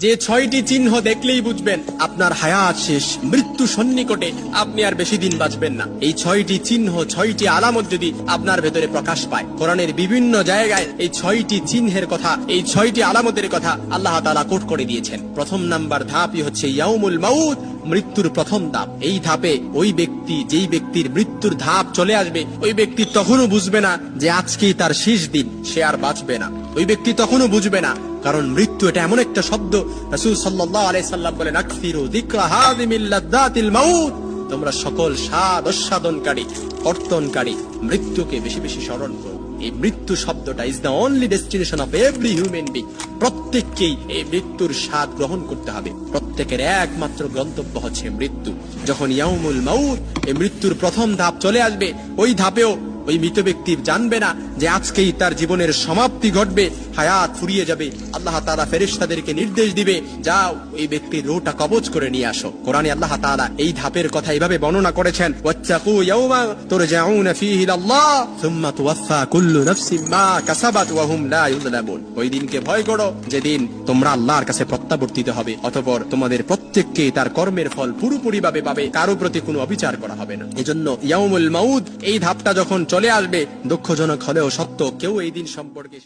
যে 6টি চিহ্ন দেখলেই বুঝবেন আপনার হায়াত শেষ, মৃত্যু সন্নিকটে, আপনি আর বেশি দিন বাঁচবেন না। এই 6টি চিহ্ন, 6টি আলামত যদি আপনার ভেতরে প্রকাশ পায়, কোরআনের বিভিন্ন জায়গায় এই 6টি চিহ্নের কথা, এই 6টি আলামতের কথা আল্লাহ তাআলা কোট করে দিয়েছেন। প্রথম নাম্বার ধাপই হচ্ছে ইয়াউমুল মাউত, মৃত্যুর প্রথম ধাপ। এই ধাপে ওই ব্যক্তি, যেই ব্যক্তির মৃত্যুর ধাপ চলে আসবে, ওই ব্যক্তি তখনও বুঝবে না যে আজকেই তার শেষ দিন, সে আর বাঁচবে না। ওই ব্যক্তি তখনও বুঝবে না, কারণ মৃত্যু এটা এমন একটা শব্দ, রাসূল সাল্লাল্লাহু আলাইহি সাল্লাম বলেন, আকসিরু যিকরা হাযিমিল লাযযাতিল মাউত, তোমরা সকল স্বাদ আস্বাদনকারী, কর্তনকারী মৃত্যুকে বেশি বেশি স্মরণ করো। এই মৃত্যু শব্দটা is the only destination of every human being. প্রত্যেককেই এই মৃত্যুর স্বাদ গ্রহণ করতে হবে। প্রত্যেকের একমাত্র গন্তব্য হচ্ছে মৃত্যু। যখন ইয়াউমুল মাউত, এই মৃত্যুর প্রথম ধাপ চলে আসবে, ওই ধাপেও ওই মৃত ব্যক্তি জানবে না যে আজকেই তার জীবনের সমাপ্তি ঘটবে, হায়াত ফুরিয়ে যাবে। আল্লাহ তাআলা ফেরেশতাদেরকে নির্দেশ দিবে, যাও ওই ব্যক্তির রূহটা কবজ করে নিয়ে আসো। কোরআনে আল্লাহ তাআলা এই ধাপের কথা এইভাবে বর্ণনা করেছেন, ওয়াত্তাকু ইয়াওমা তুরজাউনা ফীহি ইলাল্লাহ সুম্মা তুওয়াফফা কুল্লু নাফসিন মা কাসাবাত ওয়া হুম লা ইউযলামুন। ওই দিনকে ভয় করো যেদিন তোমরা আল্লাহর কাছে প্রত্যাবর্তিত হবে, অতঃপর তোমাদের প্রত্যেককে তার কর্মের ফল পুরোপুরিভাবে পাবে, কারো প্রতি কোনো অবিচার করা হবে না। এজন্য ইয়াউমুল মাউত এই ধাপটা যখন চলে আসবে, দুঃখজনক হলেও সত্য, কেউ এই দিন সম্পর্কে